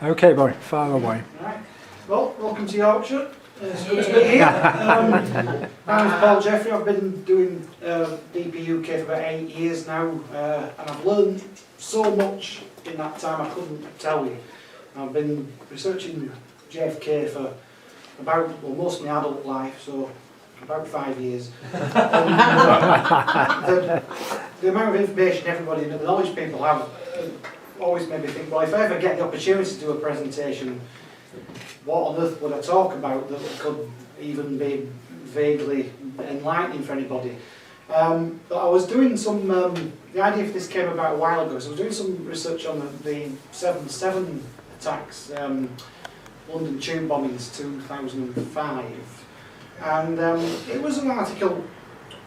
Okay, boy, far away. Right. Well, welcome to Yorkshire. It's good to be here. My name's Paul Jeffery. I've been doing DPUK for about 8 years now, and I've learned so much in that time I couldn't tell you. I've been researching JFK for about, well, most of my adult life, so about 5 years. The amount of information everybody, the knowledge people have, always made me think, well, if I ever get the opportunity to do a presentation, what on earth would I talk about that could even be vaguely enlightening for anybody? But I was doing some, the idea for this came about a while ago, so I was doing some research on the 7/7 attacks, London tube bombings 2005, and it was an article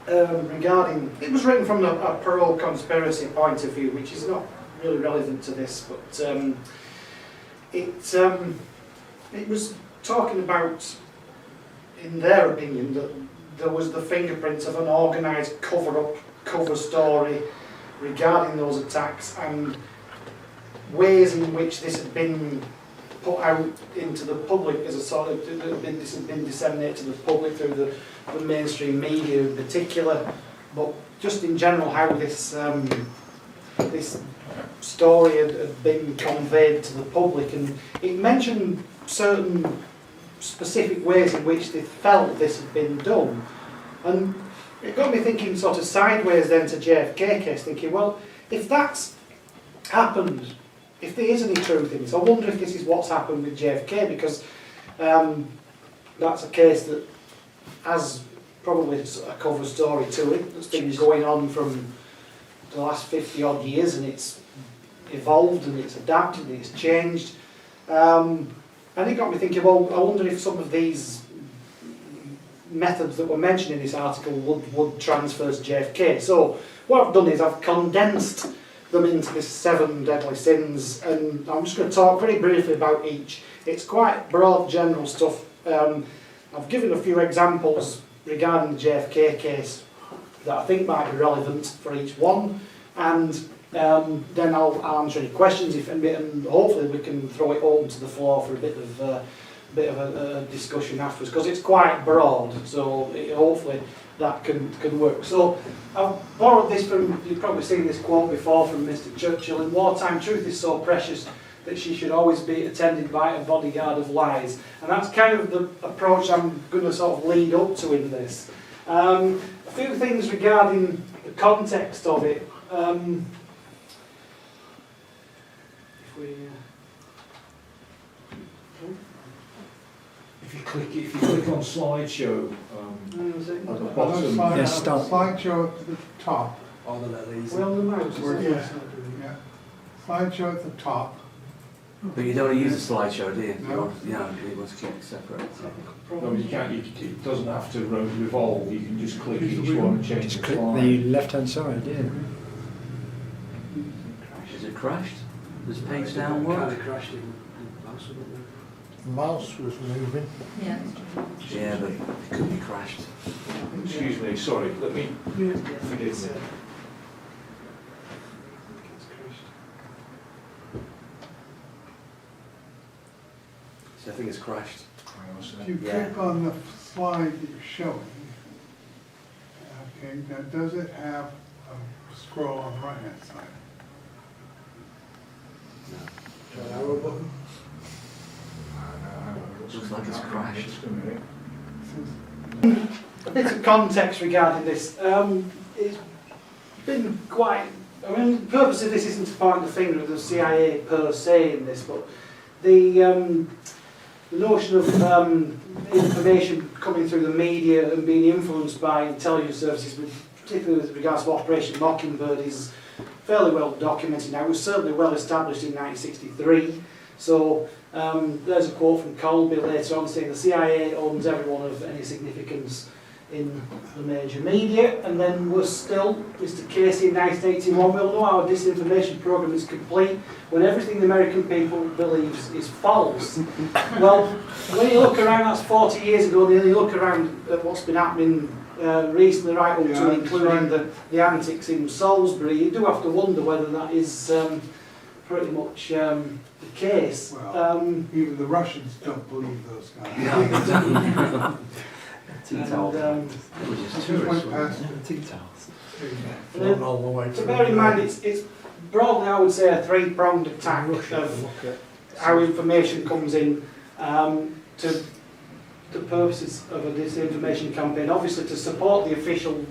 regarding, it was written from a pro-conspiracy point of view, which is not really relevant to this, but it was talking about, in their opinion, that there was the fingerprints of an organised cover story regarding those attacks and ways in which this had been put out into the public as a sort of, this had been disseminated to the public through the mainstream media in particular, but just in general how this this story had been conveyed to the public, and it mentioned certain specific ways in which they felt this had been done, and it got me thinking sort of sideways then to JFK case, thinking, well, if that's happened, if there is any truth in this, I wonder if this is what's happened with JFK, because that's a case that has probably a cover story to it, that's been going on from the last 50 odd years, and it's evolved and it's adapted and it's changed, and it got me thinking, well, I wonder if some of these methods that were mentioned in this article would transfer to JFK. So what I've done is I've condensed them into this 7 deadly sins, and I'm just going to talk very briefly about each. It's quite broad general stuff. I've given a few examples regarding the JFK case that I think might be relevant for each one, and then I'll answer any questions, and hopefully we can throw it open to the floor for a bit of a discussion afterwards, because it's quite broad, so hopefully that can work. So I've borrowed this from, you've probably seen this quote before from Mr. Churchill: "In wartime, truth is so precious that she should always be attended by a bodyguard of lies." And that's kind of the approach I'm going to sort of lead up to in this. A few things regarding the context of it. If you click on slideshow at the bottom, Yes, start. Slideshow at the top. are the lilies. Well, the mouse, Yeah. Slideshow at the top. But you don't want to use a slideshow, do you? No. You want to keep it separate. No, you can't. It doesn't have to revolve. You can just click each one and change Just the click slide. the left-hand side, yeah. Is it crashed? Does page down work? The mouse was moving. Yeah. Yeah, but it could be crashed. Excuse me. Sorry. Let me. Forgive me. So I think it's crashed. If you Yeah. click on the slide that you're showing, okay, now does it have a scroll on the right hand side? Looks like it's crashed. Just a minute. a bit of context regarding this. It's been quite, I mean, the purpose of this isn't to point the finger at the CIA per se in this, but the notion of information coming through the media and being influenced by intelligence services, particularly with regards to Operation Mockingbird, is fairly well documented now. It was certainly well established in 1963. So there's a quote from Colby later on saying the CIA owns everyone of any significance in the major media. And then we're still, Mr. Casey in 1981, we'll know our disinformation program is complete when everything the American people believes is false. Well, when you look around, that's 40 years ago, and then you look around at what's been happening recently, right up to including the antics in Salisbury, you do have to wonder whether that is pretty much the case. Well, even the Russians don't believe those guys. Tea And, towel. um, It was just Just tourists, went wasn't past it? Tea towels. Flown all the way to bear in mind, it's broadly, I would say, a three-pronged attack of how information comes in to the purposes of a disinformation campaign. Obviously, to support the official,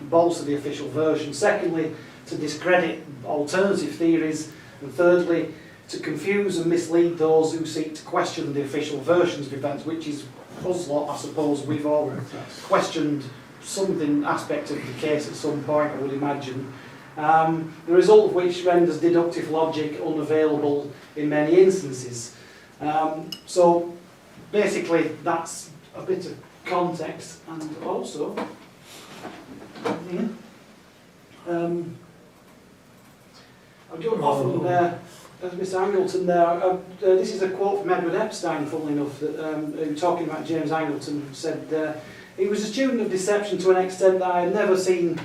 bolster the official version. Secondly, to discredit alternative theories. And thirdly, to confuse and mislead those who seek to question the official versions of events, which is us lot, I suppose. We've all questioned something aspect of the case at some point, I would imagine. The result of which renders deductive logic unavailable in many instances. So basically that's a bit of context, and also I don't often, as Mr. Angleton there, this is a quote from Edward Epstein, funnily enough, that, who talking about James Angleton said, he was a student of deception to an extent that I had never seen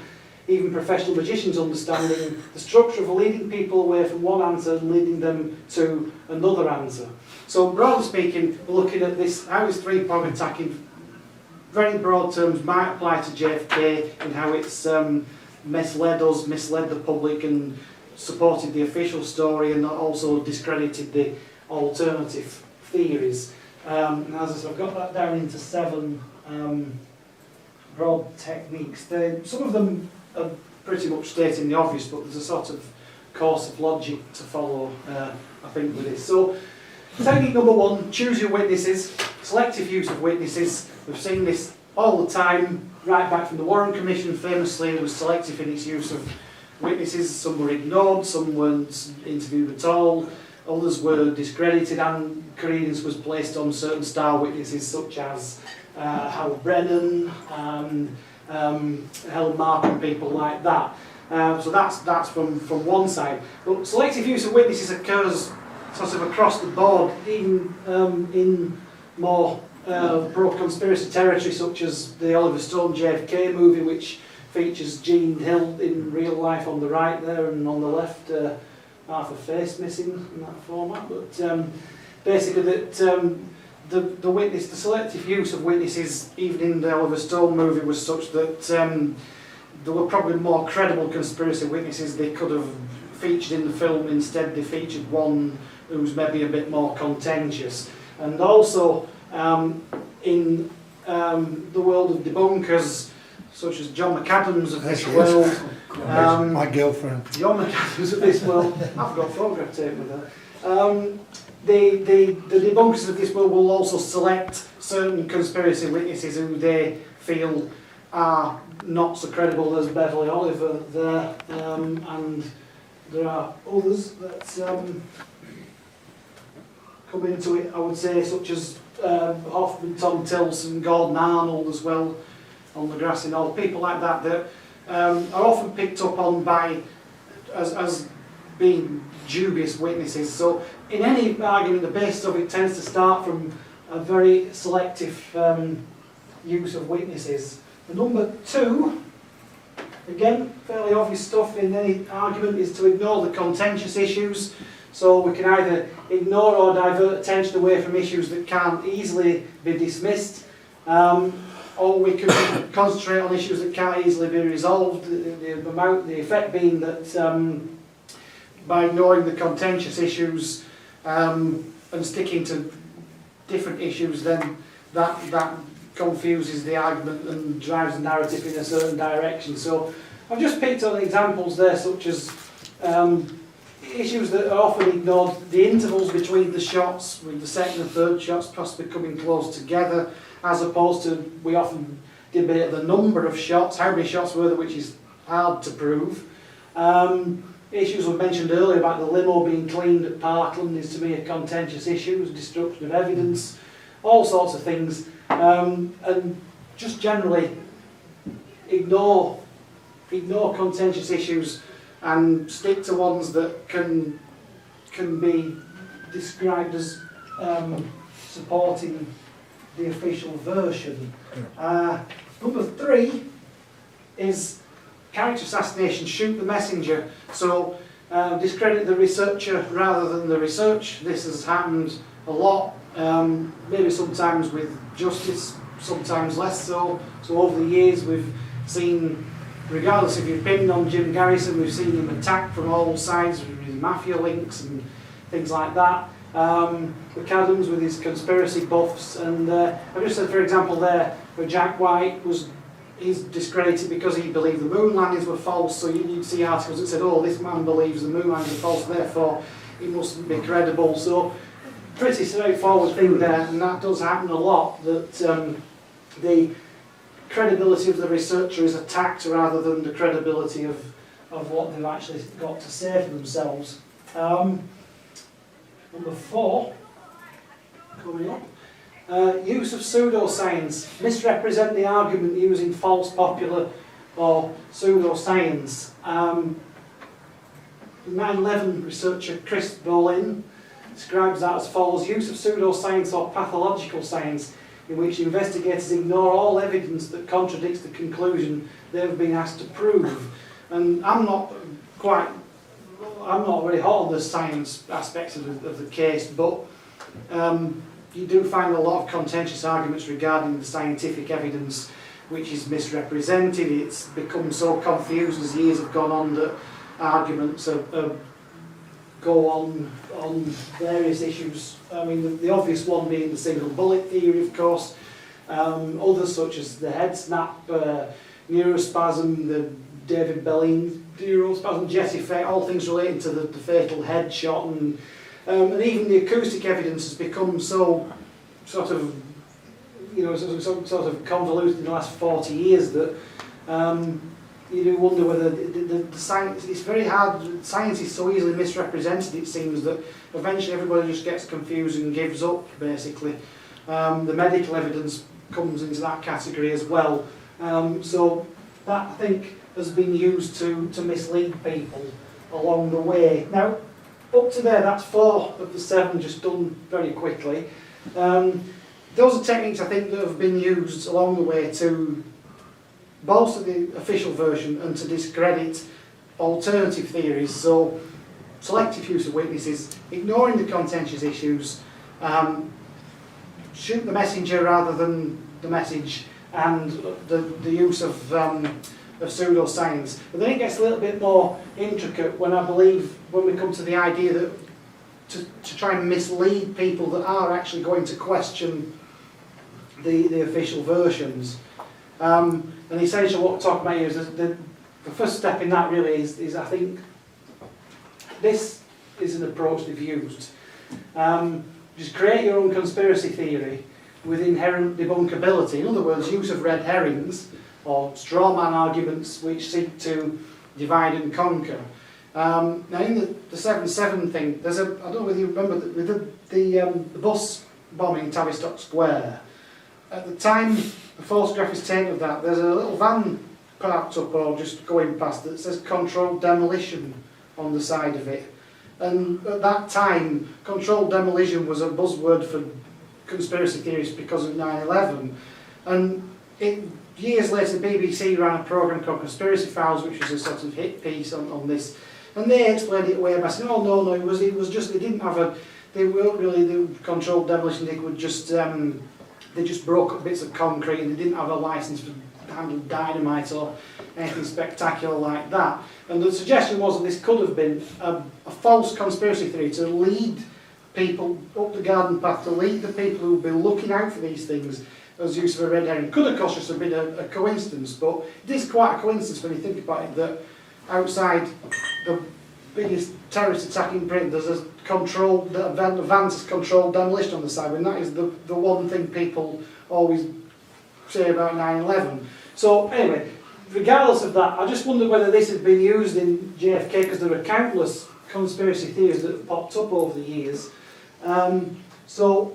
even professional magicians understanding the structure of leading people away from one answer and leading them to another answer. So broadly speaking, we're looking at this, how this three-pronged attack in very broad terms might apply to JFK and how it's misled us, misled the public and supported the official story and also discredited the alternative theories. And as I said, I've got that down into 7 broad techniques. Some of them are pretty much stating the obvious, but there's a sort of course of logic to follow, I think, with this. So, technique number 1, choose your witnesses, selective use of witnesses. We've seen this all the time, right back from the Warren Commission famously was selective in its use of witnesses. Some were ignored, some weren't interviewed at all, others were discredited, and credence was placed on certain star witnesses such as Hal Brennan, Helen Mark and people like that. So that's from one side. But selective use of witnesses occurs sort of across the board, even in more pro-conspiracy territory, such as the Oliver Stone JFK movie, which features Gene Hill in real life on the right there, and on the left half a face missing in that format. But basically that the witness, the selective use of witnesses, even in the Oliver Stone movie, was such that there were probably more credible conspiracy witnesses they could have featured in the film. Instead, they featured one who's maybe a bit more contentious. And also in the world of debunkers, such as John McAdams of this world. My girlfriend. John McAdams of this world. I've got photograph tape with her. The debunkers of this world will also select certain conspiracy witnesses who they feel are not so credible as Beverly Oliver there, and there are others that come into it, I would say, such as Hoffman, Tom Tilson, Gordon Arnold as well, on the grassy knoll, people like that that are often picked up on by as being dubious witnesses. So in any argument, the basis of it tends to start from a very selective use of witnesses. The number 2, again, fairly obvious stuff in any argument, is to ignore the contentious issues. So we can either ignore or divert attention away from issues that can't easily be dismissed, or we can concentrate on issues that can't easily be resolved. The effect being that by ignoring the contentious issues and sticking to different issues, then that confuses the argument and drives the narrative in a certain direction. So I've just picked on examples there, such as issues that are often ignored, the intervals between the shots, with the second and third shots possibly coming close together, as opposed to, we often debate the number of shots, how many shots were there, which is hard to prove. Issues we mentioned earlier about the limo being cleaned at Parkland is to me a contentious issue, destruction of evidence, all sorts of things, and just generally ignore contentious issues and stick to ones that can be described as supporting the official version. Number 3 is character assassination, shoot the messenger. So discredit the researcher rather than the research. This has happened a lot, maybe sometimes with justice, sometimes less so. So over the years we've seen, regardless if you've pinned on Jim Garrison, we've seen him attacked from all sides with his mafia links and things like that. McAdams with his conspiracy buffs, and I've just said, for example, there where Jack White he's discredited because he believed the moon landings were false. So you'd see articles that said, "Oh, this man believes the moon landings are false, therefore he mustn't be credible." So pretty straightforward thing there, and that does happen a lot. That the credibility of the researcher is attacked rather than the credibility of what they've actually got to say for themselves. Number 4, coming up. Use of pseudoscience. Misrepresent the argument using false, popular or pseudoscience. The 9/11 researcher Chris Bolin describes that as follows: use of pseudoscience or pathological science in which investigators ignore all evidence that contradicts the conclusion they have been asked to prove. And I'm not very hot on the science aspects of the case, but you do find a lot of contentious arguments regarding the scientific evidence which is misrepresented. It's become so confused as years have gone on that arguments go on various issues. I mean, the obvious one being the single bullet theory, of course. Others such as the head snap, neurospasm, the David Belling neurospasm, jet effect, all things relating to the fatal head shot, and even the acoustic evidence has become so sort of convoluted in the last 40 years that you do wonder whether the science, it's very hard, science is so easily misrepresented, it seems, that eventually everybody just gets confused and gives up, basically. The medical evidence comes into that category as well. So that, I think, has been used to mislead people along the way. Now, up to there, that's 4 of the 7 just done very quickly. Those are techniques, I think, that have been used along the way to bolster the official version and to discredit alternative theories. So, selective use of witnesses, ignoring the contentious issues, shoot the messenger rather than the message, and the use of pseudoscience. But then it gets a little bit more intricate when we come to the idea that to try and mislead people that are actually going to question the official versions. And essentially what we're talking about here is the first step in that really is I think this is an approach they've used. Just create your own conspiracy theory with inherent debunkability. In other words, use of red herrings or straw man arguments which seek to divide and conquer. Now in the 7/7 thing, I don't know whether you remember the bus bombing in Tavistock Square. At the time the photograph is taken of that, there's a little van parked up or just going past that says controlled demolition on the side of it. And at that time, controlled demolition was a buzzword for conspiracy theories because of 9/11. And years later, the BBC ran a programme called Conspiracy Files, which was a sort of hit piece on this. And they explained it away by saying, "Oh no, it was just they weren't really the controlled demolition. They would just they just broke up bits of concrete and they didn't have a license to handle dynamite or anything spectacular like that." And the suggestion was that this could have been a false conspiracy theory to lead people up the garden path, to lead the people who've been looking out for these things as use of a red herring. Could of course just have been a coincidence, but it is quite a coincidence when you think about it that outside the biggest terrorist attack in Britain there's a vans controlled demolition on the side, and that is the one thing people always say about 9/11. So anyway, regardless of that, I just wonder whether this has been used in JFK, because there are countless conspiracy theories that have popped up over the years. So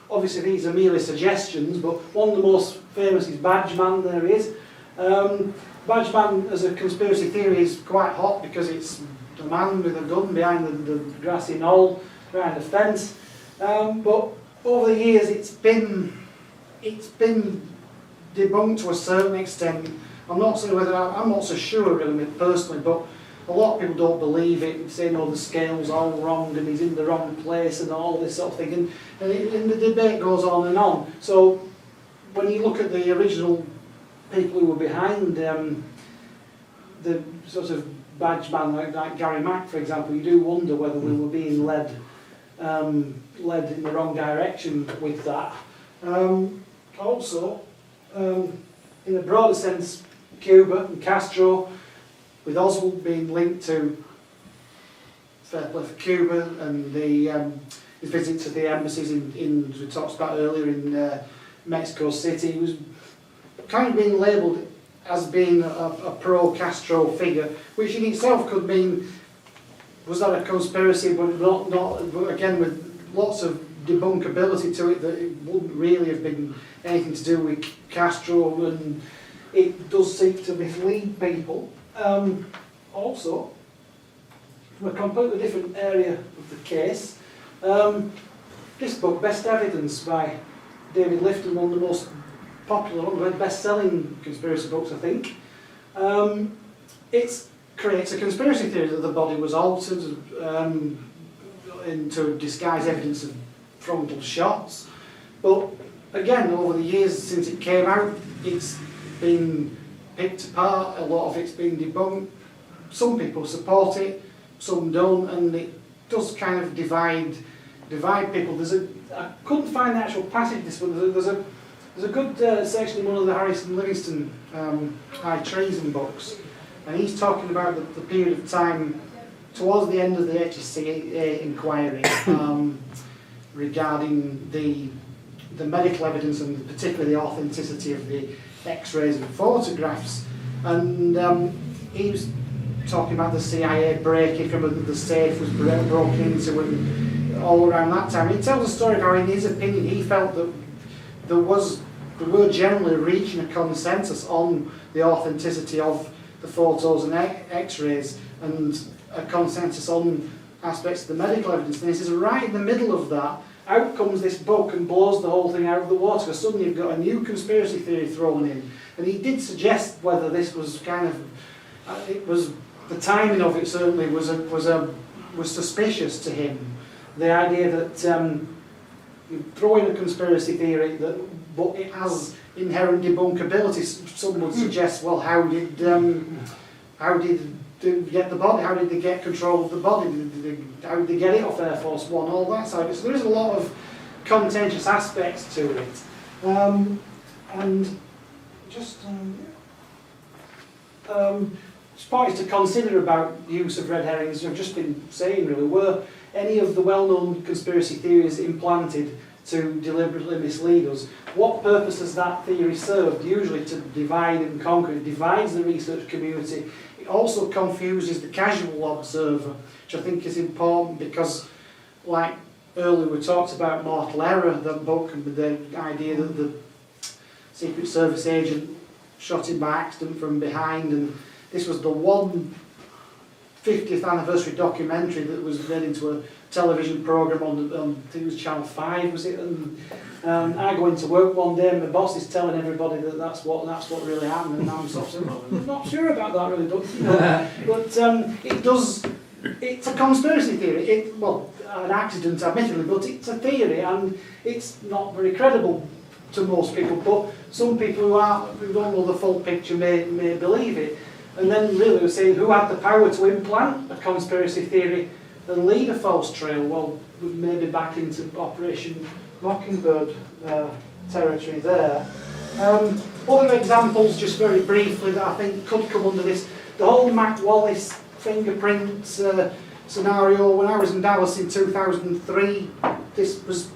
obviously these are merely suggestions, but one of the most famous is Badgeman. There he is. Badgeman as a conspiracy theory is quite hot because it's a man with a gun behind the grassy knoll, behind the fence. But over the years it's been debunked to a certain extent. I'm not so sure really personally, but a lot of people don't believe it, saying, oh, the scale's all wrong and he's in the wrong place and all this sort of thing, and the debate goes on and on. So when you look at the original people who were behind the sort of badge man like Gary Mack, for example, you do wonder whether we were being led in the wrong direction with that. Also, in a broader sense, Cuba and Castro, with Oswald being linked to fair play for Cuba and his visit to the embassies in as we talked about earlier in Mexico City, he was kind of being labelled as being a pro-Castro figure, which in itself could mean, was that a conspiracy, but not again with lots of debunkability to it, that it wouldn't really have been anything to do with Castro, and it does seek to mislead people. Also, from a completely different area of the case, this book, Best Evidence by David Lifton, one of the most popular, one of the best-selling conspiracy books, I think. It creates a conspiracy theory that the body was altered to disguise evidence of frontal shots. But again, over the years since it came out, it's been picked apart, a lot of it's been debunked. Some people support it, some don't, and it does kind of divide people. I couldn't find the actual passage this one. There's a good section in one of the Harrison Livingston high treason books, and he's talking about the period of time towards the end of the HSC inquiry regarding the medical evidence and particularly the authenticity of the X-rays and photographs. And he was talking about the CIA break-in, from the safe was broken into, and all around that time. He tells a story of how, in his opinion, he felt that we were generally reaching a consensus on the authenticity of the photos and X-rays, and a consensus on aspects of the medical evidence. And he says, right in the middle of that, out comes this book and blows the whole thing out of the water, because suddenly you've got a new conspiracy theory thrown in. And he did suggest whether this was kind of, it was, the timing of it certainly was suspicious to him. The idea that you throw in a conspiracy theory but it has inherent debunkability. Some would suggest, well, how did they get the body? How did they get control of the body? How did they get it off Air Force One? All that side. So there is a lot of contentious aspects to it, and just points to consider about use of red herrings. I've just been saying, really, were any of the well-known conspiracy theories implanted to deliberately mislead us? What purpose has that theory served? Usually to divide and conquer. It divides the research community. It also confuses the casual observer, which I think is important, because, like earlier we talked about Mortal Error, the book, and the idea that the Secret Service agent shot him by accident from behind, and this was the 150th anniversary documentary that was made into a television programme on I think it was Channel 5, was it? And I go into work one day and my boss is telling everybody that that's what really happened, and I'm sort of saying, I'm not sure about that really, don't you know? But it's a conspiracy theory. An accident admittedly, but it's a theory, and it's not very credible to most people, but some people who don't know the full picture may believe it. And then really we're saying, who had the power to implant a conspiracy theory and lead a false trail? Well, we're maybe back into Operation Mockingbird territory there. Other examples, just very briefly, that I think could come under this. The whole Mac Wallace fingerprint scenario. When I was in Dallas in 2003, this was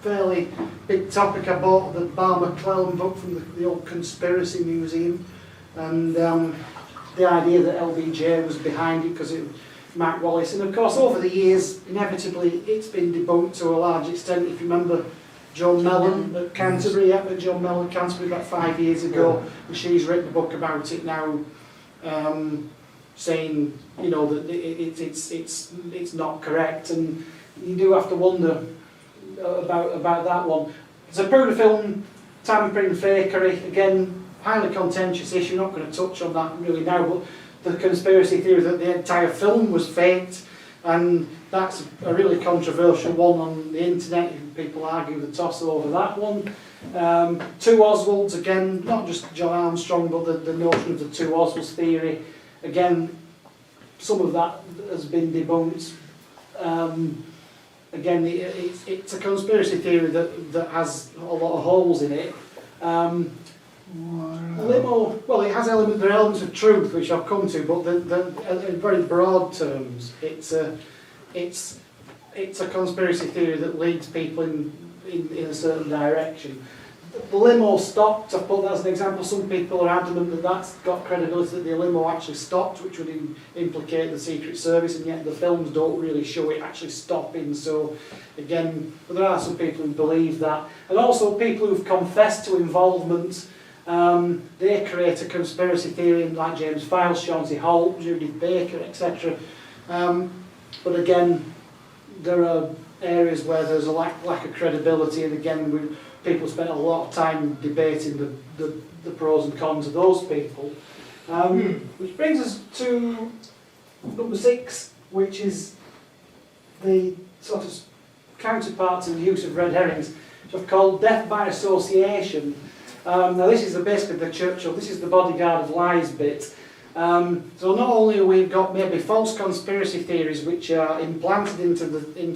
fairly big topic. I bought the Bar McClellan book from the old Conspiracy Museum, and the idea that LBJ was behind it because it was Mac Wallace. And of course, over the years, inevitably, it's been debunked to a large extent. If you remember Joan Mellon at Canterbury, Joan Mellon at Canterbury about 5 years ago, and she's written a book about it now, saying, you know, that it's not correct, and you do have to wonder about that one. Zapruder film, tampering, fakery, again, highly contentious issue. Not going to touch on that really now, but the conspiracy theory that the entire film was faked, and that's a really controversial one on the internet. People argue the toss over that one. Two Oswalds, again, not just John Armstrong, but the notion of the two Oswalds theory. Again, some of that has been debunked. Again, it's a conspiracy theory that has a lot of holes in it. Limo, well, it has there are elements of truth which I'll come to, but in very broad terms, it's a conspiracy theory that leads people in a certain direction. The limo stopped, I've put that as an example. Some people are adamant that that's got credibility, that the limo actually stopped, which would implicate the Secret Service, and yet the films don't really show it actually stopping. So again, but there are some people who believe that, and also people who've confessed to involvement. They create a conspiracy theory, like James Files, Chauncey Holt, Judith Baker, etc. But again, there are areas where there's a lack of credibility, and again, people spend a lot of time debating the pros and cons of those people. Which brings us to number 6, which is the sort of counterpart to the use of red herrings, which I've called death by association. Now this is basically the Churchill, this is the bodyguard of lies bit. So not only have we got maybe false conspiracy theories which are implanted into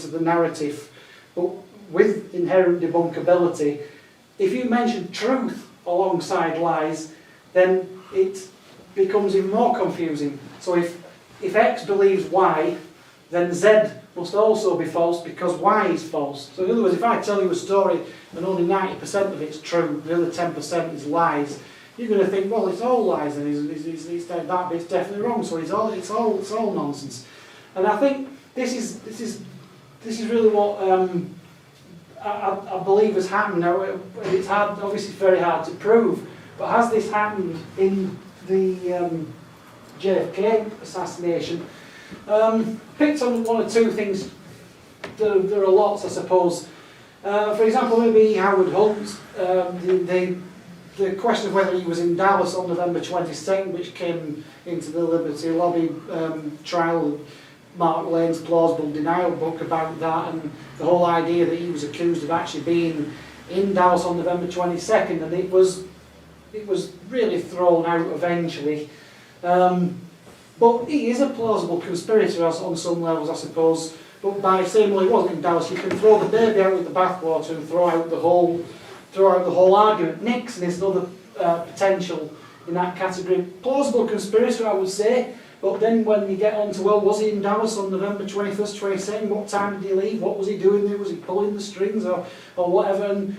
the narrative, but with inherent debunkability, if you mention truth alongside lies, then it becomes even more confusing. So if X believes Y, then Z must also be false because Y is false. So in other words, if I tell you a story and only 90% of it's true, the other 10% is lies, you're going to think, well, it's all lies, and that bit's definitely wrong. So it's all nonsense. And I think this is really what I believe has happened. Now it's hard, obviously, very hard to prove, but has this happened in the JFK assassination? Picked on one or two things. There are lots, I suppose. For example, maybe Howard Hunt, the question of whether he was in Dallas on November 22nd, which came into the Liberty Lobby trial, Mark Lane's plausible denial book about that, and the whole idea that he was accused of actually being in Dallas on November 22nd, and it was really thrown out eventually. But he is a plausible conspirator on some levels, I suppose. But by saying, well, he wasn't in Dallas, you can throw the baby out with the bathwater and throw out the whole argument. Nixon is another potential in that category. Plausible conspirator, I would say. But then when you get on to, well, was he in Dallas on November 21st, 22nd? What time did he leave? What was he doing there? Was he pulling the strings or whatever? And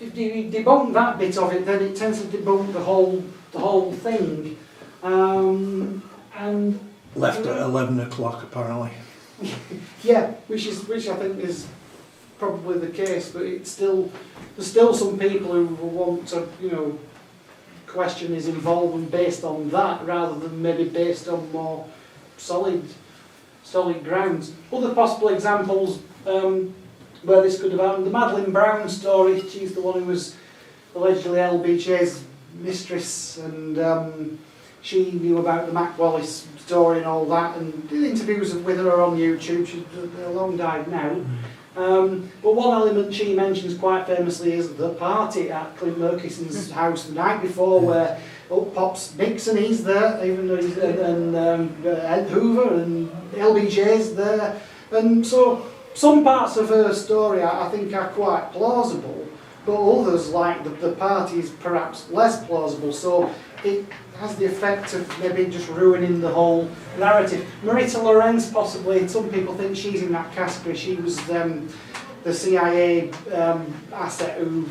if you debunk that bit of it, then it tends to debunk the whole thing. And Left at 11 o'clock, apparently. yeah, which I think is probably the case, but there's still some people who want to, question his involvement based on that rather than maybe based on more solid grounds. Other possible examples where this could have happened: the Madeline Brown story. She's the one who was allegedly LBJ's mistress, and she knew about the Mac Wallace story and all that, and did interviews with her on YouTube. She's long died now. But one element she mentions quite famously is the party at Clint Murchison's house the night before, where pops Nixon, he's there, even though he's and Ed Hoover and LBJ's there, and so some parts of her story I think are quite plausible, but others, like the party, is perhaps less plausible. So it has the effect of maybe just ruining the whole narrative. Marita Lorenz, possibly, some people think she's in that category. She was the CIA asset who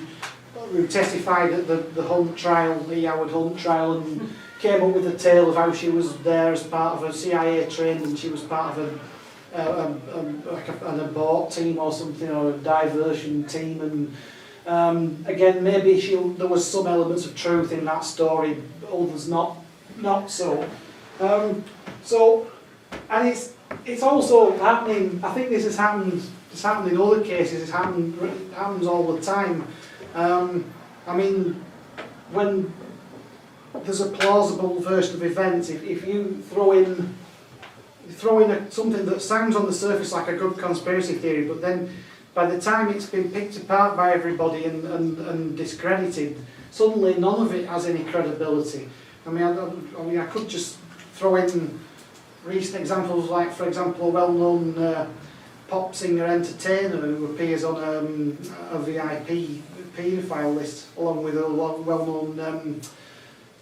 testified at the Hunt trial, the Howard Hunt trial, and came up with a tale of how she was there as part of a CIA training, and she was part of an abort team or something, or a diversion team, and again, maybe there was some elements of truth in that story, others not so. And it's also happening. I think this has happened. It's happened in other cases. It happens all the time. I mean, when there's a plausible version of events. If you throw in something that sounds on the surface like a good conspiracy theory, but then by the time it's been picked apart by everybody and discredited, suddenly none of it has any credibility. I mean, I could just throw in recent examples, like, for example, a well-known pop singer entertainer who appears on a VIP paedophile list, along with a well-known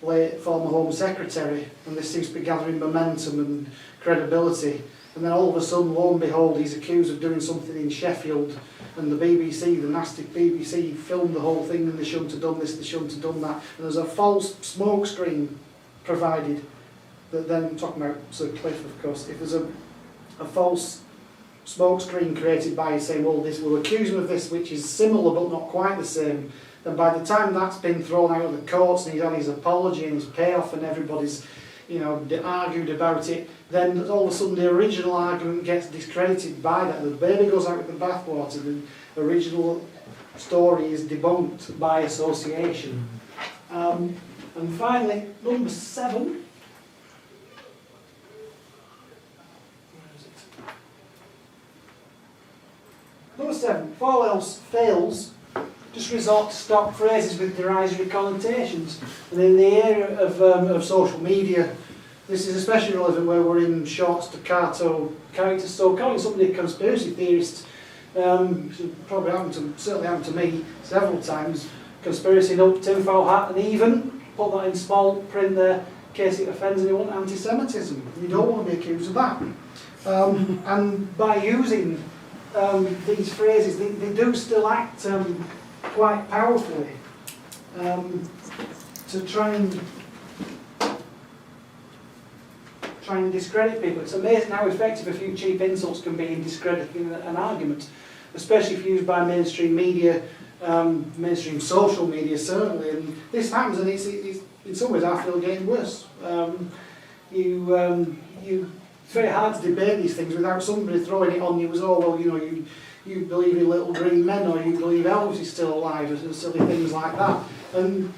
late former Home Secretary, and this seems to be gathering momentum and credibility. And then all of a sudden, lo and behold, he's accused of doing something in Sheffield, and the BBC, the nasty BBC, filmed the whole thing, and they shouldn't have done this, they shouldn't have done that. And there's a false smokescreen provided. That then, talking about Sir Cliff, of course, if there's a false smokescreen created by saying, well, we'll accuse him of this, which is similar but not quite the same, then by the time that's been thrown out of the courts and he's had his apology and his payoff and everybody's, argued about it, then all of a sudden the original argument gets discredited by that. The baby goes out with the bathwater. The original story is debunked by association. And finally, number 7. Where is it? Number 7. If all else fails, just resort to stock phrases with derisory connotations. And in the area of social media, this is especially relevant where we're in short staccato characters. So calling somebody a conspiracy theorist, certainly happened to me several times. Conspiracy, nope, tinfoil hat, and even put that in small print there in case it offends anyone. Anti-Semitism. You don't want to be accused of that. And by using these phrases, they do still act quite powerfully to try and discredit people. It's amazing how effective a few cheap insults can be in discrediting an argument, especially if used by mainstream media, mainstream social media certainly. And this happens, and it's in some ways I feel getting worse. It's very hard to debate these things without somebody throwing it on you as, oh well, you believe in little green men, or you believe Elvis is still alive, and silly things like that. And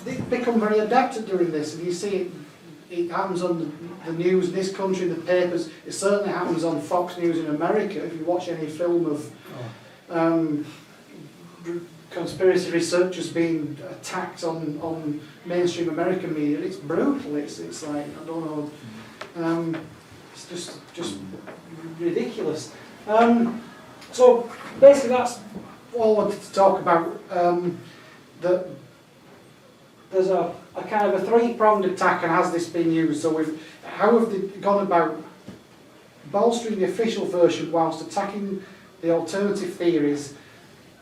they become very adept at doing this, and you see it happens on the news in this country, the papers. It certainly happens on Fox News in America. If you watch any film of conspiracy researchers being attacked on mainstream American media, it's brutal. It's like, I don't know, it's just ridiculous. So basically that's all I wanted to talk about. That there's a kind of a three-pronged attack, and has this been used? So how have they gone about bolstering the official version whilst attacking the alternative theories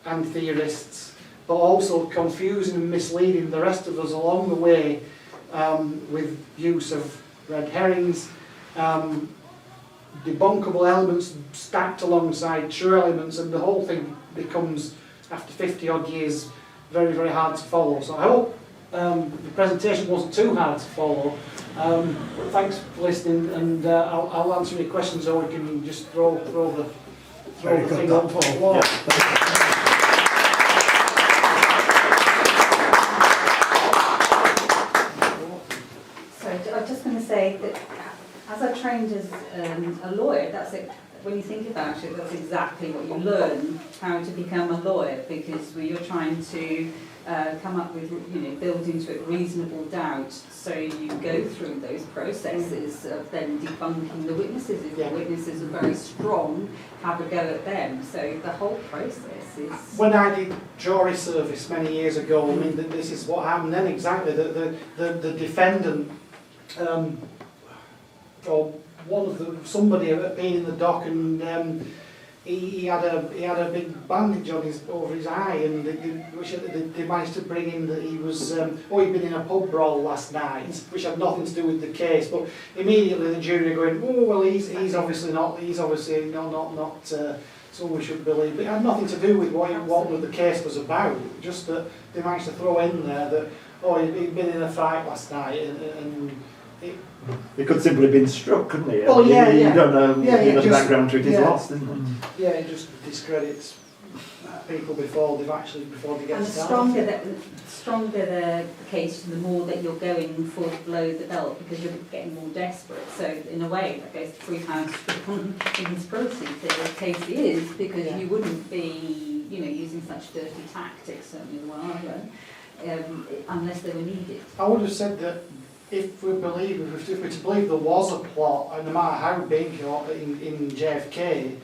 and theorists, but also confusing and misleading the rest of us along the way with use of red herrings, debunkable elements stacked alongside true elements, and the whole thing becomes, after 50 odd years, very, very hard to follow. So I hope the presentation wasn't too hard to follow. Thanks for listening, and I'll answer any questions, or we can just throw the thing up for the wall. So I was just going to say that as I trained as a lawyer, that's it. When you think about it, that's exactly what you learn, how to become a lawyer, because you're trying to come up with, build into it reasonable doubt. So you go through those processes of then debunking the witnesses. If the witnesses are very strong, have a go at them. So the whole process is... When I did jury service many years ago, I mean, this is what happened then exactly. The defendant, or somebody had been in the dock, and he had a big bandage over his eye, and they managed to bring in that he was he'd been in a pub brawl last night, which had nothing to do with the case. But immediately the jury are going, oh well, he's obviously not someone we should believe. But it had nothing to do with what the case was about. Just that they managed to throw in there that he'd been in a fight last night, and it could simply have been struck, couldn't it? Oh, you don't know, the background to it is lost, isn't it? Yeah, it just discredits people before they get And the started. stronger the case, the more that you're going for below the belt because you're getting more desperate. So in a way, that goes to £3 on conspiracy case is because Yeah. you wouldn't be, using such dirty tactics, certainly the one I learned, unless they were needed. I would have said that if we're to believe there was a plot, and no matter how big or in JFK,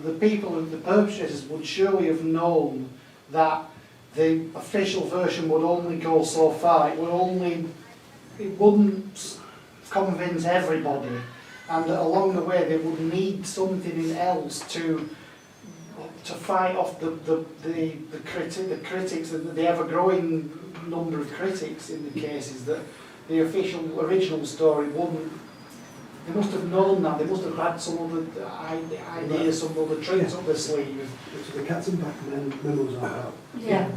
the perpetrators would surely have known that the official version would only go so far. It wouldn't convince everybody, and along the way they would need something else to fight off the critics, the ever-growing number of critics in the cases that the original story wouldn't. They must have known that. They must have had some other ideas, some other tricks up their sleeve. It's the cats and Batman memos are out. Yeah,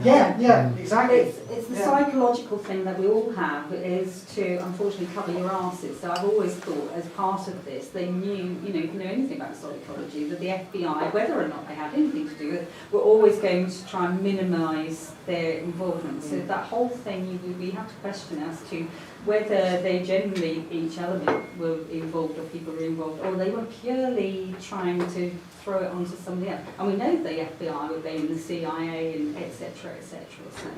exactly. It's the psychological thing that we all have is to unfortunately cover your asses. So I've always thought as part of this, they knew, if you know anything about psychology, that the FBI, whether or not they had anything to do with it, were always going to try and minimise their involvement. So that whole thing, we have to question as to whether they generally, each element were involved or people were involved, or they were purely trying to throw it onto somebody else. And we know the FBI were blaming the CIA and etc. etc. So.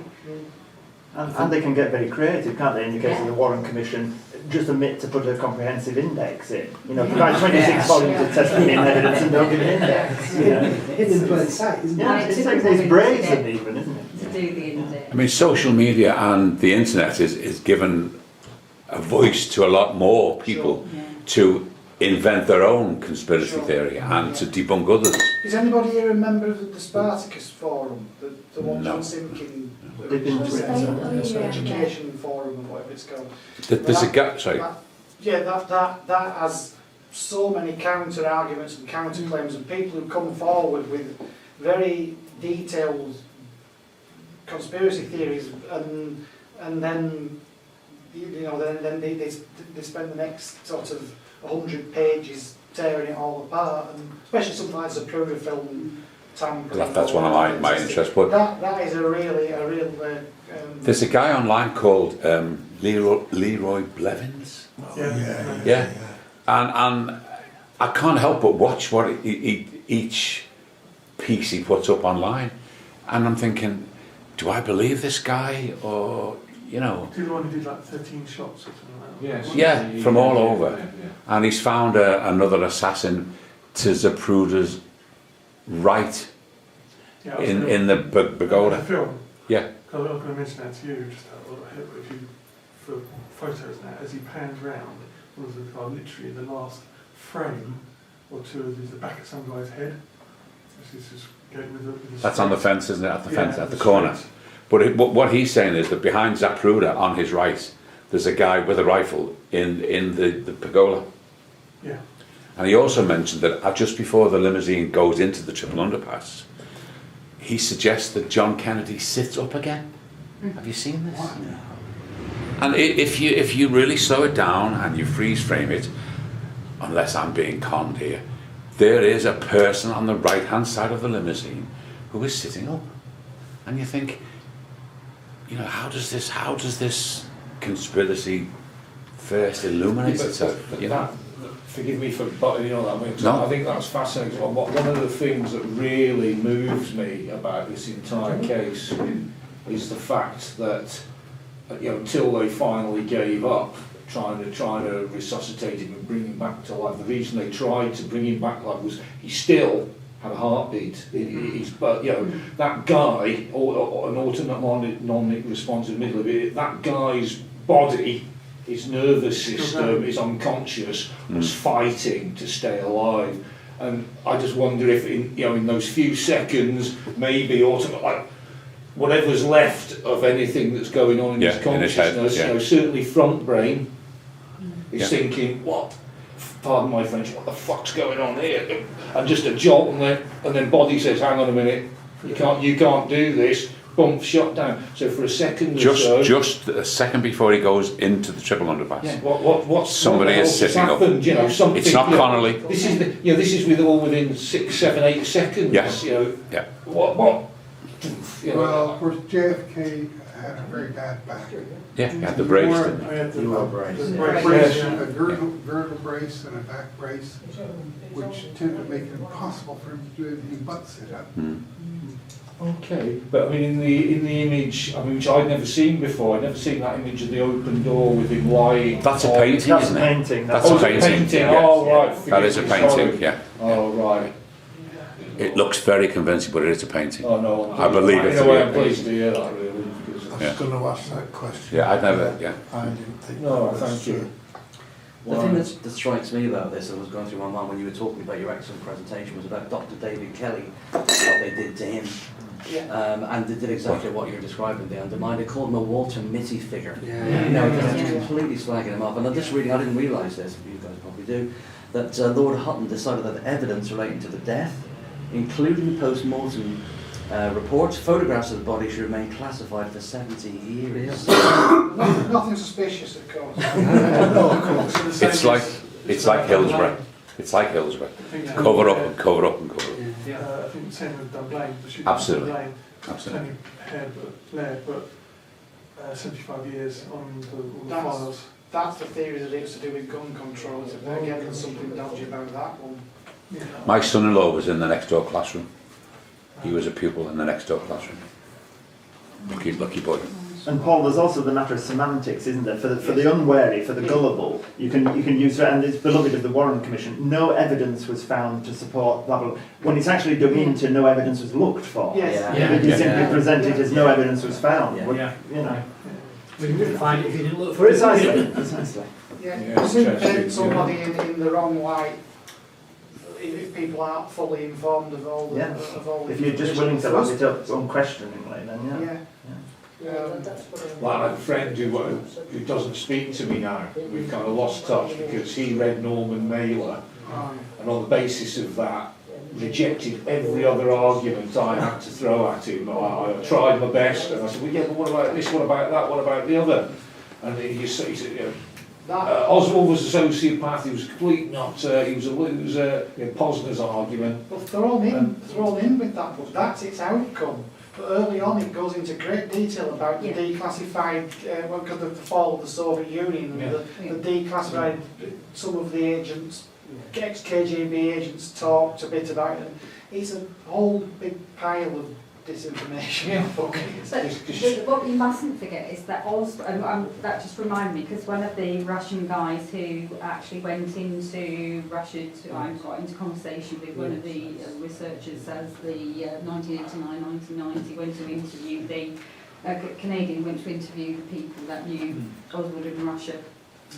And they can get very creative, can't they, in the case of the Warren Commission, just admit to put a comprehensive index in. Provide 26 volumes of testimony and evidence and don't give an index. Hidden in plain sight, isn't it? Yeah, it's brazen even, isn't it? To do the index. I mean, social media and the internet is given a voice to a lot more people to invent their own conspiracy theory and to debunk others. Is anybody here a member of the Spartacus Forum? The one No. John Simkin, They've been through it. education forum or whatever it's called. There's a guy, sorry, That has so many counter arguments and counter claims, and people who come forward with very detailed conspiracy theories, and then then they spend the next sort of 100 pages tearing it all apart, and especially something like Zapruder film. that's one of my interests. But that is a real. there's a guy online called Leroy Blevins. Yeah. And I can't help but watch what each piece he puts up online, and I'm thinking, do I believe this guy or Do you know one who did like 13 shots or something like that? Yes. Yeah, from all over. Yeah. And he's found another assassin to Zapruder's right Yeah, in the The pagoda. film. Yeah. I was going to mention that to you, just if you, for photos now, as he pans round, was the car literally in the last frame or two of the back of some guy's head. This is just going with the That's on the fence, isn't it? At the fence, at the straight. corner. But what he's saying is that behind Zapruder, on his right, there's a guy with a rifle in the pergola. Yeah. And he also mentioned that just before the limousine goes into the triple underpass, he suggests that John Kennedy sits up again. Have you seen this? And if you really slow it down and you freeze frame it, unless I'm being conned here, there is a person on the right hand side of the limousine who is sitting up. And you think, how does this conspiracy first illuminate itself? Forgive me for butting in on that, because No. I think that's fascinating. One of the things that really moves me about this entire case is the fact that until they finally gave up trying to resuscitate him and bring him back to life, the reason they tried to bring him back to life was he still had a heartbeat. But that guy, or an alternate non-responsive middle of it, that guy's body, his nervous system is unconscious, was fighting to stay alive. And I just wonder if in those few seconds, maybe whatever's left of anything that's going on in his consciousness, head, certainly front brain is Yeah. thinking, what? Pardon my French, what the fuck's going on here? And just a jolt, and then body says, hang on a minute, you can't do this. Bump, shot down. So for a second or so, just a second before he goes into the triple underpass. yeah, what's Somebody what the is hell sitting up. happened? Something. It's not Connolly. This is this is all within 6, 7, 8 seconds. Yes. Yeah. Yeah. What you know, Well, of course, JFK had a very bad back. Yeah, you had the brace, I didn't you? had the You were brace. the Yeah. brace. A girdle brace and a back brace, which tended to make it impossible for him to do anything but sit up. Hmm. okay, but I mean, in the image, I mean, which I'd never seen before, I'd never seen that image of the open door with him lying. That's a on- painting, That's isn't a it? painting. That's Oh, a is it painting, painting? yeah. Oh, right. That is a forgive me, painting, sorry. yeah. Oh, right. It looks very convincing, but it is a painting. Oh, no. I believe it In to a be way, a I'm pleased to hear that, really. Because I Yeah. was going to ask that question. Yeah, I'd never, yeah. I didn't think No, that was thank you. The thing that strikes me about this, and was going through my mind when you were talking about your excellent presentation, was about Dr. David Kelly, what they did to him. And they did exactly what you were describing, they undermined. They called him a Walter Mitty figure. You know, just completely slagging him off. And I'm just reading, I didn't realise this, you guys probably do, that Lord Hutton decided that evidence relating to the death, including post-mortem reports, photographs of the body should remain classified for 70 years. Nothing suspicious, of course. No, of course. It's like Hillsborough. It's like Hillsborough. Cover up and cover up and cover up. I think the same with Dunblane, the shooting Absolutely. of Dunblane. Absolutely. Only head but lead, but 75 years on all the That's- files. That's the theory that it's to do with gun control. Again, there's something dodgy about that one. Yeah. My son-in-law was in the next door classroom. He was a pupil in the next door classroom. Lucky boy. And Paul, there's also the matter of semantics, isn't there? For the unwary, for the gullible, you can use, and it's beloved of the Warren Commission. No evidence was found to support blah blah. When it's actually dug into, no evidence was looked for. Yes. Yeah. But you simply present it as no evidence was found. Yeah. Well, Yeah. You know. But you wouldn't find it if you didn't look for it. Precisely. Precisely. Yeah, Yeah, you soon interesting, paint somebody in the wrong light if people aren't fully informed of all the, Yeah. of all the If you're just willing to look it up unquestioningly, then yeah. Yeah. Well, I have a friend who doesn't speak to me now. We've kind of lost touch because he read Norman Mailer, and on the basis of that, rejected every other argument I had to throw at him. I tried my best, and I said, well, yeah, but what about this, what about that, what about the other? And he said, you know, Oswald was a sociopath, he was a complete nutter, he was a loser, Posner's argument. Well, thrown in with that book, that's its outcome. But early on it goes into great detail about the declassified, the fall of the Soviet Union, and the declassified, some of the agents, ex-KGB agents talked a bit about it. It's a whole big pile of disinformation book. But what we mustn't forget is that also, that just reminded me, because one of the Russian guys who actually went into Russia, I got into conversation with one of the researchers as the 1989-1990 went to interview the Canadian went to interview the people that knew Oswald in Russia.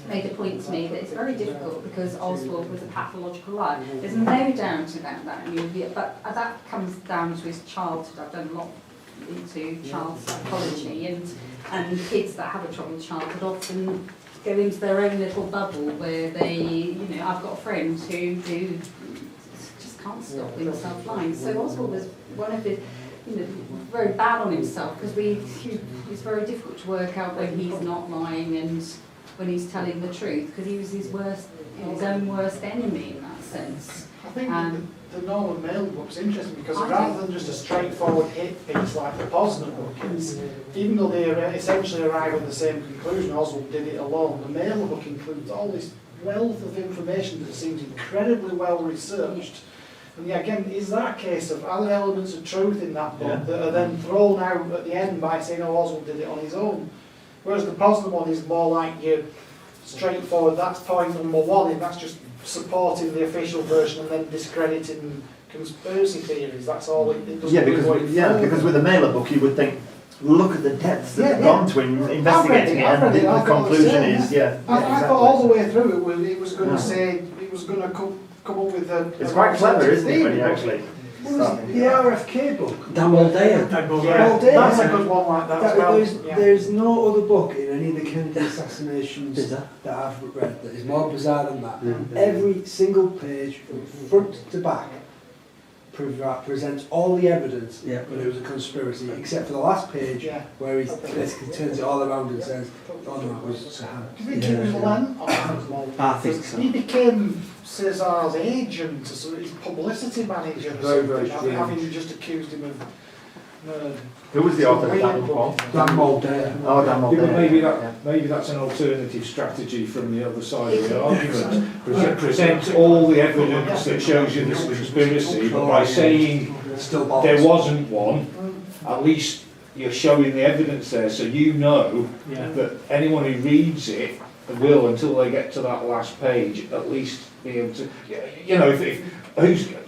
Made a point to me that it's very difficult because Oswald was a pathological liar. There's no doubt about that, but that comes down to his childhood. I've done a lot into child psychology, and kids that have a troubled childhood often go into their own little bubble where they, I've got a friend who just can't stop himself lying. So Oswald was one of the, very bad on himself because it's very difficult to work out when he's not lying and when he's telling the truth, because he was his own worst enemy in that sense. I think the Norman Mailer book's interesting because rather than just a straightforward hit piece like the Posner book is, even though they essentially arrive at the same conclusion, Oswald did it alone, the Mailer book includes all this wealth of information that seems incredibly well researched. And again, is that a case of, are there elements of truth in that book that are then thrown out at the end by saying, oh, Oswald did it on his own? Whereas the Posner one is more like your straightforward, that's point number one, and that's just supporting the official version and then discrediting conspiracy theories. That's all it does. Because with a Mailer book you would think, look at the depths that have gone to investigating it, and the conclusion is, I thought all the way through it was going to say, it was going to come up with a... It's quite clever, isn't it, when you actually... The RFK book. Damaldea. That's a good one like that as well. There's no other book in any of the Kennedy assassinations that I've read that is more bizarre than that. Every single page, from front to back, presents all the evidence that it was a conspiracy, except for the last page where he basically turns it all around and says, oh no, it was Saham. Do you think it was Len? I think so. He became Cesar's agent, so his publicity manager, Very, very having just accused him of Who was the author of that report? Dan Mulder. Oh, Dan Mulder. Yeah, but maybe Yeah. maybe that's an alternative strategy from the other side of the argument. Present all the evidence that shows you this conspiracy, but by saying Still there bollocks. wasn't one, at least you're showing the evidence there, so you know Yeah. that anyone who reads it will, until they get to that last page, at least be able to, you know,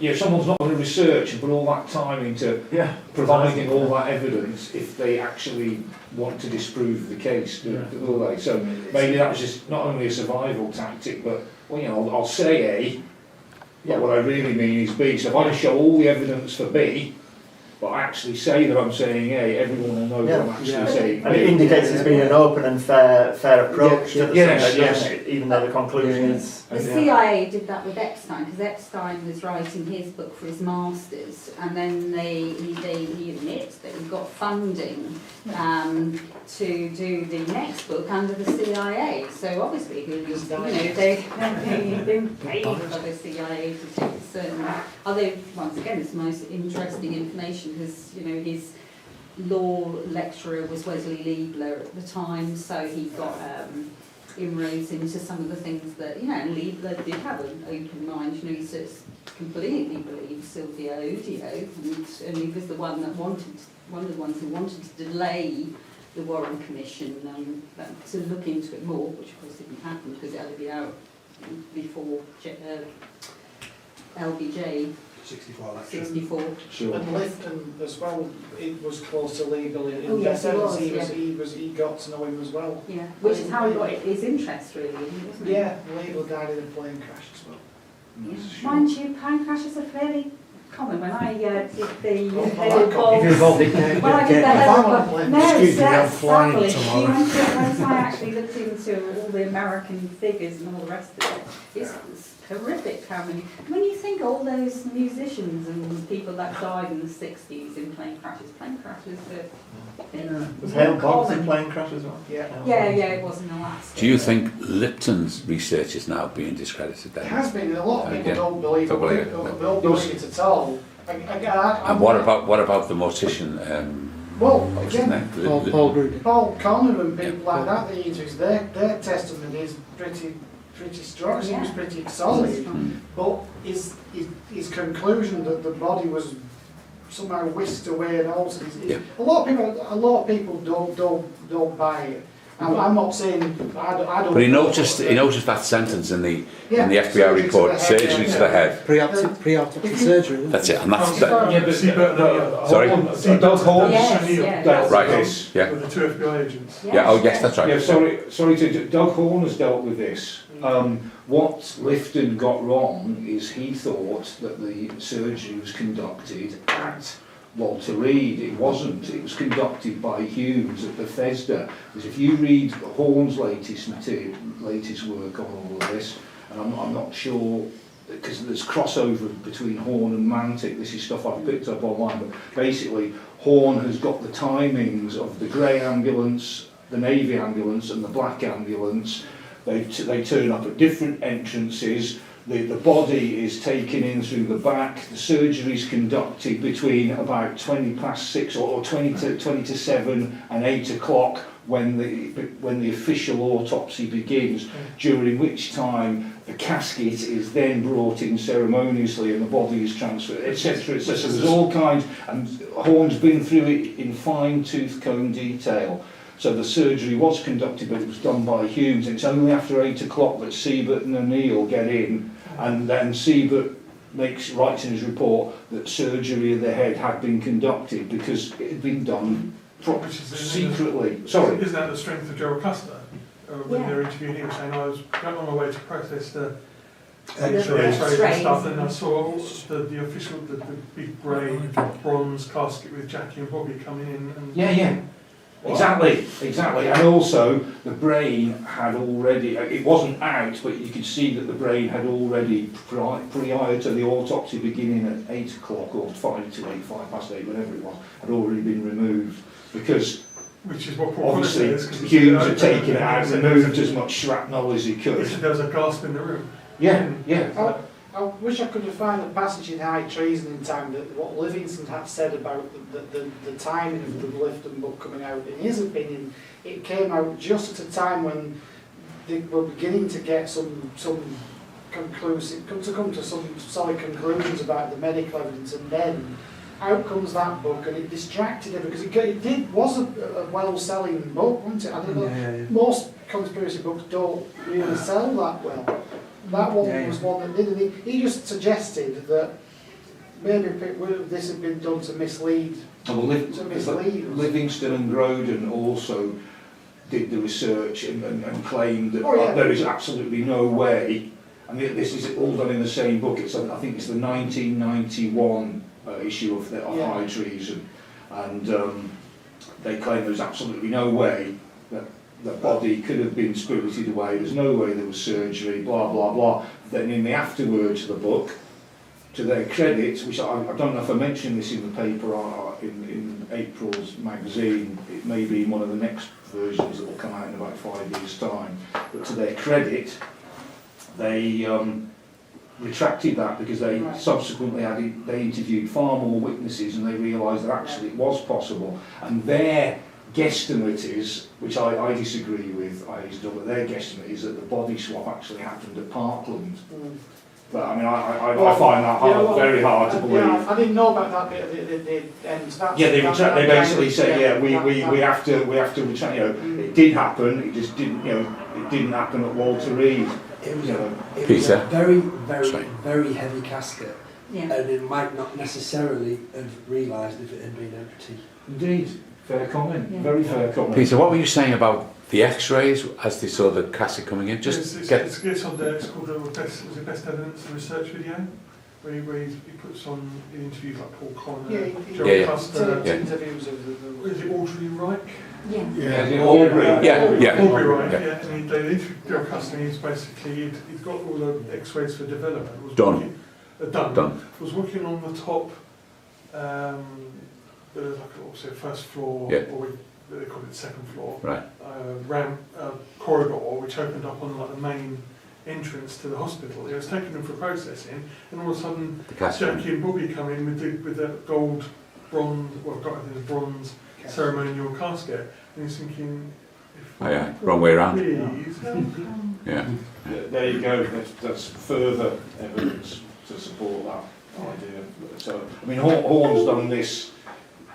if someone's not going to research and put all that time into Yeah. providing all that evidence if they actually want to disprove the case, will they? So maybe that was just not only a survival tactic, but, well, you know, I'll say A, but what I really mean is B. So if I just show all the evidence for B, but I actually say that I'm saying A, everyone will know that I'm actually Yeah. saying And it B. indicates there's been an open and fair approach to the Yes, subject, yes. doesn't it? Even though the conclusion is... The CIA did that with Epstein, because Epstein was writing his book for his masters, and then he admits that he got funding to do the next book under the CIA. So obviously, he was, they've been paid for the CIA to do certain. Although once again, it's the most interesting information because his law lecturer was Wesley Liebler at the time, so he got inroads into some of the things that, and Liebler did have an open mind. He just completely believed Sylvia Odio, and he was one of the ones who wanted to delay the Warren Commission to look into it more, which of course didn't happen because it had to be out before LBJ 64. Sure. And Lifton as well, it was close to legal in Oh, yes, the it was, 70s. He got to know him as well. Yeah, which is how he got his interest really, wasn't it? Yeah, Legal died in a plane crash as well. Yeah. Mind you, plane crashes are fairly common. When I did the If you're involved in when I did the helicopter, no, Excuse me, I'm that's flying savage. tomorrow. Once I actually looked into all the American figures and all the rest of it, it's horrific how many. When you think all those musicians and people that died in the 60s in plane crashes Was Hale Boggs in plane crash as well? Yeah. Yeah, it wasn't the last. Do you think Lipton's research is now being discredited It then? has been, a lot of people Yeah. don't believe Don't believe it. it. Don't believe it at all. And what about the mortician? Well, What was his again, name? Paul Grudy. Paul Connor and people like that, the interviews, their testimony is pretty strong, seems pretty solid. But his conclusion that the body was somehow whisked away and altered Yeah. a lot of people don't buy it. I'm not saying I don't. But he noticed that sentence in the FBI surgery report, to the head, surgery to the head. Pre-autopsy surgery. That's it, and that's Yeah, but Sorry? Doug Horn Yes, dealt Right. with this. Yeah. With the two FBI agents. Yeah. Oh yes, that's right. Yeah, sorry Doug Horn has dealt with this. What Lifton got wrong is he thought that the surgery was conducted at Walter Reed. It wasn't. It was conducted by Humes at Bethesda. Because if you read Horn's latest work on all of this, and I'm not sure, because there's crossover between Horn and Mantic. This is stuff I've picked up online, but basically Horn has got the timings of the grey ambulance, the navy ambulance and the black ambulance. They turn up at different entrances. The body is taken in through the back. The surgery is conducted between about 6:20 or 20 to 7 and 8 o'clock when the official autopsy begins, during which time the casket is then brought in ceremoniously and the body is transferred, etc. So there's all kinds, and Horn's been through it in fine-tooth comb detail. So the surgery was conducted, but it was done by Humes. It's only after 8 o'clock that Siebert and O'Neill get in, and then Siebert writes in his report that surgery of the head had been conducted because it had been done secretly. Sorry. Isn't that the strength of Gerald Custer? When they're interviewing him, saying I was going on my way to process the X-rays and stuff, and I saw the official, the big grey bronze casket with Jackie and Bobby coming in. And Yeah. Exactly. And also, the brain had already, it wasn't out, but you could see that the brain had already, prior to the autopsy beginning at 8 o'clock or 5 past 8, whatever it was, had already been removed. Because which is what Paul obviously says, Humes had taken it out, removed as much shrapnel as he could. There was a gasp in the room. Yeah. I wish I could have found a passage in High Treason in time that what Livingston had said about the timing of the Lifton book coming out. In his opinion, it came out just at a time when they were beginning to get some conclusive, to come to some solid conclusions about the medical evidence, and then out comes that book, and it distracted him because it was a well-selling book, wasn't it? I don't know, most conspiracy books don't really sell that well. That one was one that did, and he just suggested that maybe this had been done to mislead. Livingston and Groden also did the research and claimed that there is absolutely no way, and this is all done in the same book. I think it's the 1991 issue of High Treason, and they claim there's absolutely no way that the body could have been spirited away, there's no way there was surgery, blah blah blah. Then in the afterwords of the book, to their credit, which I don't know if I mentioned this in the paper or in April's magazine, it may be in one of the next versions that will come out in about 5 years' time, but to their credit, they retracted that because they subsequently they interviewed far more witnesses, and they realised that actually it was possible. And their guesstimate is, which I disagree with, but their guesstimate is that the body swap actually happened at Parkland. But I mean, I find that very hard to believe. Yeah, I didn't know about that bit at the end. They basically say, we have to retract. It did happen. It just didn't. It didn't happen at Walter Reed. It was Peter? a very, very, very heavy casket, Yeah. and it might not necessarily have realised if it had been empty. Indeed, fair comment. Yeah. Very fair comment. Peter, what were you saying about the X-rays as they saw the casket coming in? It's on there. It's called the best evidence and research video, where he puts on the interviews like Paul Connor, Joe Custer, interviews of is it Audrey Reich? Aubrey Wright, and they interviewed Joe Custer, and he's got all the X-rays for development. Done. Was working on the top, like first floor, or they call it second floor, Right. Ramp corridor, which opened up on like the main entrance to the hospital. It was taking them for processing, and all of a sudden Jackie and Bobby come in with the gold, bronze, bronze ceremonial casket, and he's thinking, wrong way around. Please, There you go. That's further evidence to support that idea. So, I mean, Horn's done this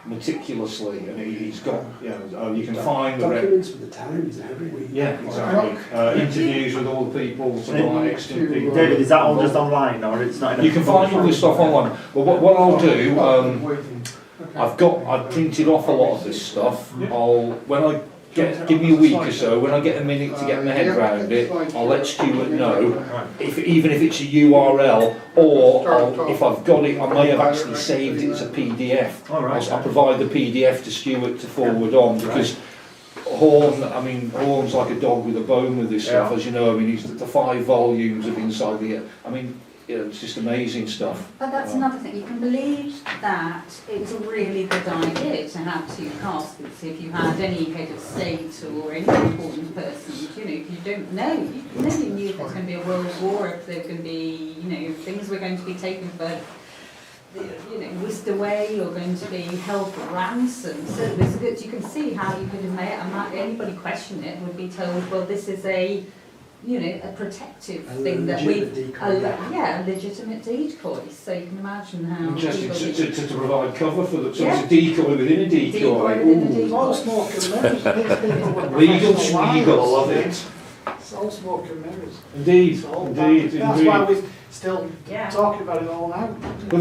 meticulously, and he's got, you can find the documents for the Times every week. Yeah, exactly. Interviews with all the people, some excellent people. David, is that all just online, or it's not? You can find all this stuff online. Well, what I'll do, I've printed off a lot of this stuff. Give me a week or so, when I get a minute to get my head around it, I'll let Stuart know, even if it's a URL, or if I've got it, I may have actually saved it as a PDF. I'll provide the PDF to Stuart to forward on, because Horn's like a dog with a bone with this stuff, as you know. I mean, he's the 5 volumes of Inside the... I mean, it's just amazing stuff. But that's another thing. You can believe that it's a really good idea to have 2 caskets if you had any head of state or any important person. If you don't know, you never knew if there's going to be a world war, if there's going to be, things were going to be taken for, whisked away or going to be held for ransom. So it's good. You can see how you could have made it, and anybody question it would be told, well, this is a protective thing that a legitimate decoy. So you can imagine how interesting to provide cover for them. So it's a decoy within a decoy. All smoke and mirrors. Legal schmeagle, I love it. It's all smoke and mirrors. Indeed. That's why we're still talking about it all now. But